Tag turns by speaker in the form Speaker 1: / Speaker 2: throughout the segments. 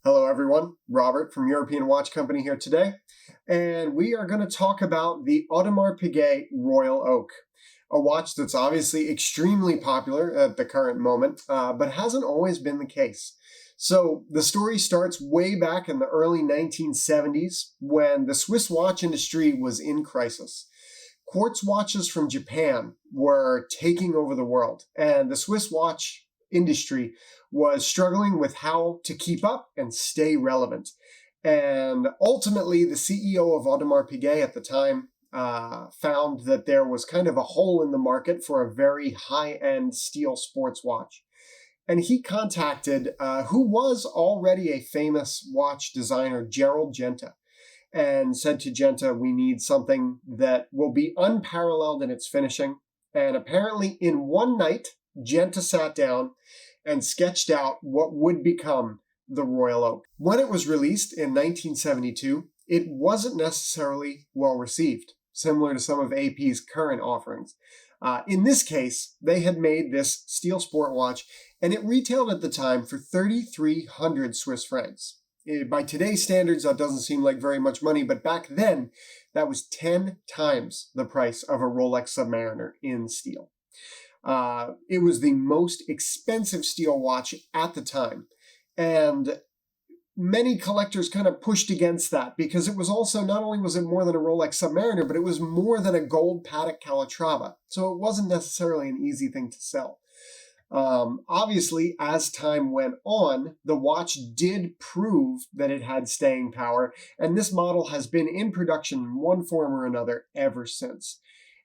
Speaker 1: Hello everyone, Robert from European Watch Company here today, and we are going to talk about the Audemars Piguet Royal Oak, a watch that's obviously extremely popular at the current moment, but hasn't always been the case. So the story starts way back in the early 1970s when the Swiss watch industry was in crisis. Quartz watches from Japan were taking over the world, and the Swiss watch industry was struggling with how to keep up and stay relevant. And ultimately, the CEO of Audemars Piguet at the time found that there was kind of a hole in the market for a very high-end steel sports watch. And he contacted who was already a famous watch designer, Gerald Genta, and said to Genta, we need something that will be unparalleled in its finishing. And apparently in one night, Genta sat down and sketched out what would become the Royal Oak. When it was released in 1972, it wasn't necessarily well received, similar to some of AP's current offerings. In this case, they had made this steel sport watch, and it retailed at the time for 3,300 Swiss francs. By today's standards, that doesn't seem like very much money, but back then, that was 10 times the price of a Rolex Submariner in steel. It was the most expensive steel watch at the time, and many collectors kind of pushed against that because it was also, not only was it more than a Rolex Submariner, but it was more than a gold Patek Calatrava, so it wasn't necessarily an easy thing to sell. Obviously, as time went on, the watch did prove that it had staying power, and this model has been in production in one form or another ever since.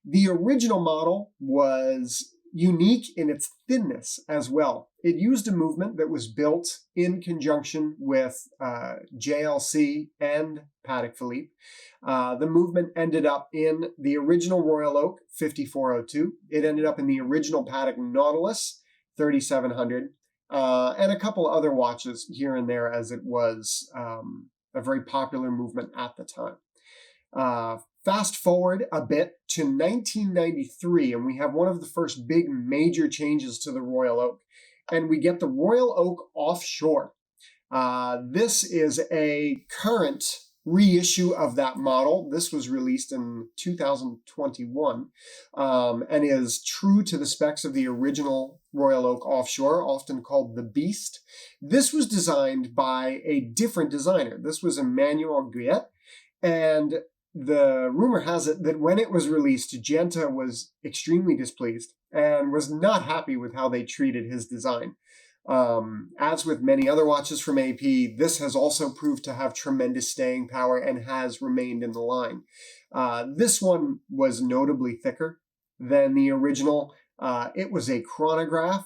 Speaker 1: The original model was unique in its thinness as well. It used a movement that was built in conjunction with JLC and Patek Philippe. The movement ended up in the original Royal Oak 5402. It ended up in the original Patek Nautilus 3700, and a couple other watches here and there, as it was a very popular movement at the time. Fast forward a bit to 1993, and we have one of the first big major changes to the Royal Oak, and we get the Royal Oak Offshore. This is a current reissue of that model. This was released in 2021 and is true to the specs of the original Royal Oak Offshore, often called the Beast. This was designed by a different designer. This was Emmanuel Guillet, and the rumor has it that when it was released, Genta was extremely displeased and was not happy with how they treated his design. As with many other watches from AP, this has also proved to have tremendous staying power and has remained in the line. This one was notably thicker than the original. It was a chronograph,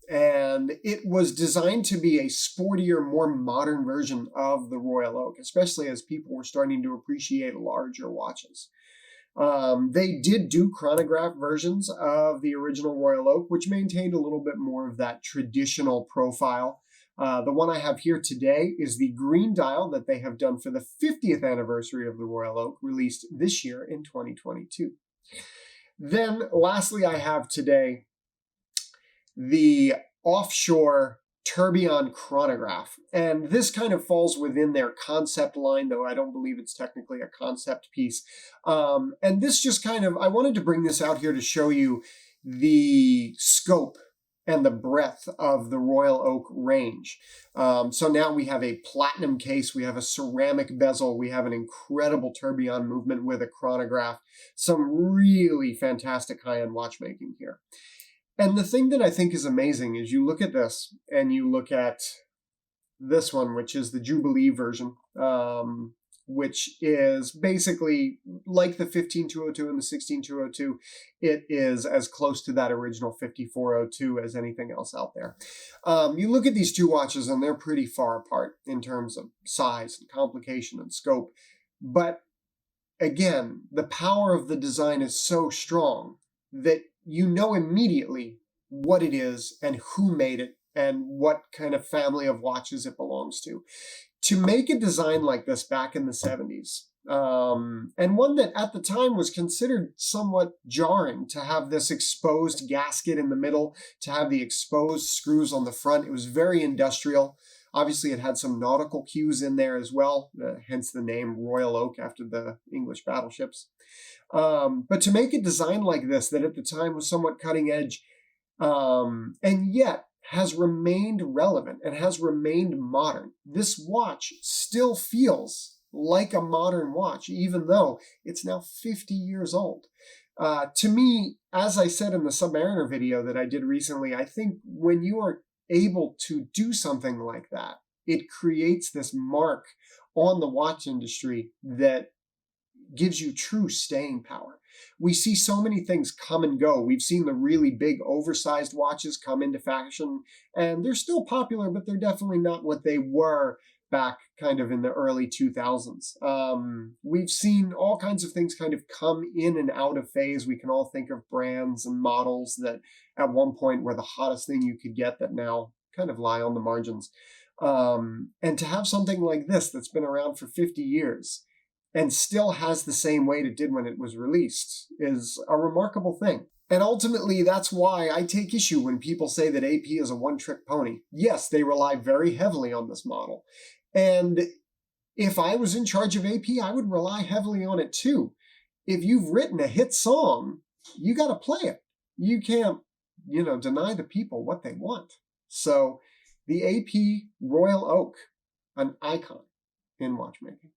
Speaker 1: and it was designed to be a sportier, more modern version of the Royal Oak, especially as people were starting to appreciate larger watches. They did do chronograph versions of the original Royal Oak, which maintained a little bit more of that traditional profile. The one I have here today is the green dial that they have done for the 50th anniversary of the Royal Oak, released this year in 2022. Then, lastly, I have today the offshore tourbillon chronograph. And this kind of falls within their concept line, though I don't believe it's technically a concept piece. And this just kind of, I wanted to bring this out here to show you the scope and the breadth of the Royal Oak range. So now we have a platinum case, we have a ceramic bezel, we have an incredible tourbillon movement with a chronograph, some really fantastic high-end watchmaking here. And the thing that I think is amazing is you look at this and you look at this one, which is the Jubilee version, which is basically like the 15202 and the 16202. It is as close to that original 5402 as anything else out there. You look at these two watches and they're pretty far apart in terms of size and complication and scope. But again, the power of the design is so strong that you know immediately what it is and who made it and what kind of family of watches it belongs to. To make a design like this back in the 70s, and one that at the time was considered somewhat jarring, to have this exposed gasket in the middle, to have the exposed screws on the front. It was very industrial. Obviously, it had some nautical cues in there as well, hence the name Royal Oak after the English battleships. But to make a design like this, that at the time was somewhat cutting edge, and yet has remained relevant and has remained modern, this watch still feels like a modern watch, even though it's now 50 years old. To me, as I said in the Submariner video that I did recently, I think when you are able to do something like that, it creates this mark on the watch industry that gives you true staying power. We see so many things come and go. We've seen the really big oversized watches come into fashion, and they're still popular, but they're definitely not what they were back kind of in the early 2000s. We've seen all kinds of things kind of come in and out of phase. We can all think of brands and models that at one point were the hottest thing you could get that now kind of lie on the margins. And to have something like this that's been around for 50 years and still has the same weight it did when it was released is a remarkable thing. And ultimately, that's why I take issue when people say that AP is a one-trick pony. Yes, they rely very heavily on this model. And if I was in charge of AP, I would rely heavily on it too. If you've written a hit song, you got to play it. You can't, deny the people what they want. So the AP Royal Oak, an icon in watchmaking.